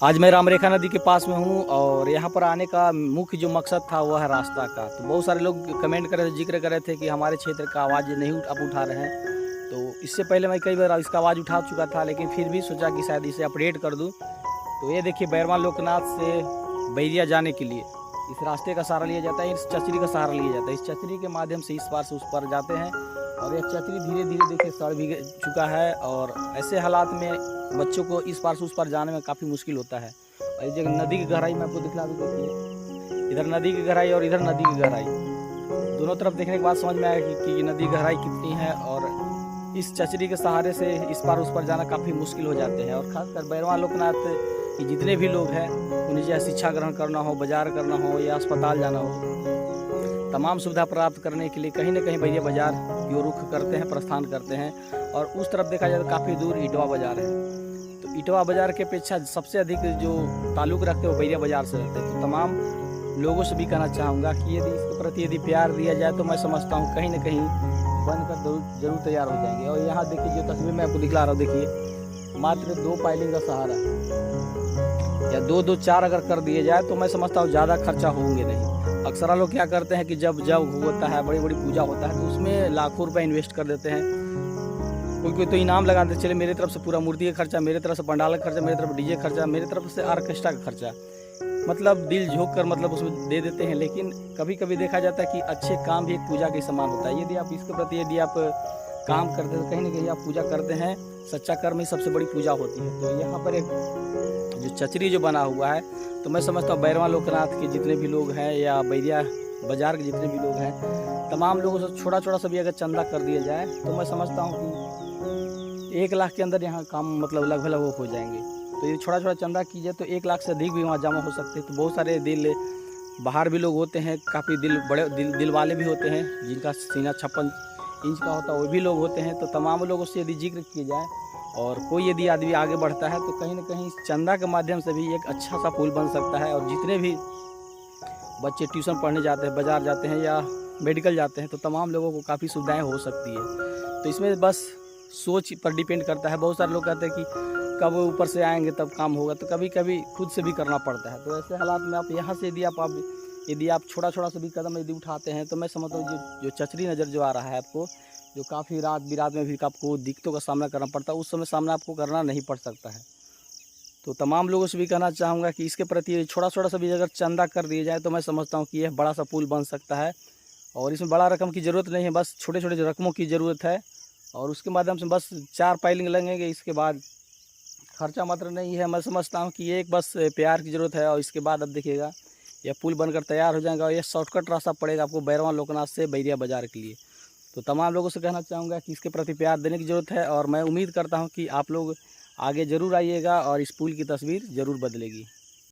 आज मैं रामरेखा नदी के पास में हूँ और यहाँ पर आने का मुख्य जो मकसद था वह है रास्ता का। तो बहुत सारे लोग कमेंट कर रहे थे, जिक्र कर रहे थे कि हमारे क्षेत्र का आवाज़ नहीं आप उठा रहे हैं। तो इससे पहले मैं कई बार इसका आवाज़ उठा चुका था, लेकिन फिर भी सोचा कि शायद इसे अपडेट कर दूँ। तो ये देखिए, बैरवा लोकनाथ से बैरिया जाने के लिए इस रास्ते का सहारा लिया जाता है, इस चचरी का सहारा लिया जाता है। इस चचरी के माध्यम से इस पार से उस पार जाते हैं और यह चचरी धीरे धीरे देखिए सड़ भी चुका है। और ऐसे हालात में बच्चों को इस पार से उस पार जाने में काफ़ी मुश्किल होता है। और इस जगह नदी की गहराई मैं आपको दिखला दूँ, देखिए इधर नदी की गहराई और इधर नदी की गहराई, दोनों तरफ देखने के बाद समझ में आया कि नदी की गहराई कितनी है। और इस चचरी के सहारे से इस पार उस पार जाना काफ़ी मुश्किल हो जाते हैं। और ख़ासकर बैरवा लोकनाथ के जितने भी लोग हैं, उन्हें चाहे शिक्षा ग्रहण करना हो, बाजार करना हो या अस्पताल जाना हो, तमाम सुविधा प्राप्त करने के लिए कहीं ना कहीं बैरिया बाजार की ओर रुख करते हैं, प्रस्थान करते हैं। और उस तरफ देखा जाए तो काफ़ी दूर इटवा बाजार है। तो इटवा बाजार के अपेक्षा सबसे अधिक जो ताल्लुक़ रखते हैं वो बैरिया बाजार से रहते हैं। तो तमाम लोगों से भी कहना चाहूँगा कि यदि इसके प्रति यदि प्यार दिया जाए तो मैं समझता हूँ कहीं ना कहीं बनकर जरूर तैयार हो जाएंगे। और यहाँ देखिए, जो तस्वीर मैं आपको दिखला रहा हूँ, देखिए मात्र 2 पाइलिंग का सहारा या 2 4 अगर कर दिए जाए तो मैं समझता हूँ ज़्यादा खर्चा होंगे नहीं। अक्सर लोग क्या करते हैं कि जब होता है, बड़ी बड़ी पूजा होता है, तो उसमें लाखों रुपए इन्वेस्ट कर देते हैं। कोई तो इनाम लगा देते, चले मेरे तरफ से पूरा मूर्ति का खर्चा, मेरे तरफ से पंडाल का खर्चा, मेरे तरफ डीजे खर्चा, मेरे तरफ से ऑर्केस्ट्रा का खर्चा, मतलब दिल झोंक कर मतलब उसमें दे देते हैं। लेकिन कभी कभी देखा जाता है कि अच्छे काम भी एक पूजा के समान होता है। यदि आप इसके प्रति यदि आप काम करते हैं तो कहीं ना कहीं आप पूजा करते हैं। सच्चा कर्म ही सबसे बड़ी पूजा होती है। तो यहाँ पर एक जो चचरी जो बना हुआ है, तो मैं समझता हूँ बैरवा लोकनाथ के जितने भी लोग हैं या बैरिया बाजार के जितने भी लोग हैं, तमाम लोगों से छोटा छोटा सा भी अगर चंदा कर दिया जाए तो मैं समझता हूँ कि 1 लाख के अंदर यहाँ काम मतलब लगभग वो हो जाएंगे। तो ये छोटा छोटा चंदा कीजिए तो 1 लाख से अधिक भी वहाँ जमा हो सकते हैं। तो बहुत सारे दिल बाहर भी लोग होते हैं, काफ़ी बड़े दिल वाले भी होते हैं, जिनका सीना 56 इंच का होता है, वो भी लोग होते हैं। तो तमाम लोगों से यदि जिक्र किया जाए और कोई यदि आदमी आगे बढ़ता है तो कहीं ना कहीं चंदा के माध्यम से भी एक अच्छा सा पुल बन सकता है। और जितने भी बच्चे ट्यूशन पढ़ने जाते हैं, बाज़ार जाते हैं या मेडिकल जाते हैं, तो तमाम लोगों को काफ़ी सुविधाएं हो सकती है। तो इसमें बस सोच पर डिपेंड करता है। बहुत सारे लोग कहते हैं कि कब ऊपर से आएंगे तब काम होगा, तो कभी कभी खुद से भी करना पड़ता है। तो ऐसे हालात में आप यहाँ से यदि आप छोटा छोटा सा भी कदम यदि उठाते हैं तो मैं समझता हूँ जो चचरी नज़र जो आ रहा है आपको, जो काफ़ी रात बिरात में भी आपको दिक्कतों का सामना करना पड़ता है, उस समय सामना आपको करना नहीं पड़ सकता है। तो तमाम लोगों से भी कहना चाहूँगा कि इसके प्रति छोटा छोटा सा भी अगर चंदा कर दिया जाए तो मैं समझता हूँ कि यह बड़ा सा पुल बन सकता है। और इसमें बड़ा रकम की ज़रूरत नहीं है, बस छोटे छोटे रकमों की ज़रूरत है। और उसके माध्यम से बस 4 पाइलिंग लगेंगे। इसके बाद खर्चा मात्र नहीं है, मैं समझता हूँ कि एक बस प्यार की ज़रूरत है। और इसके बाद अब देखिएगा यह पुल बनकर तैयार हो जाएगा और यह शॉर्टकट रास्ता पड़ेगा आपको बैरवा लोकनाथ से बैरिया बाजार के लिए। तो तमाम लोगों से कहना चाहूँगा कि इसके प्रति प्यार देने की ज़रूरत है। और मैं उम्मीद करता हूँ कि आप लोग आगे ज़रूर आइएगा और इस पुल की तस्वीर ज़रूर बदलेगी।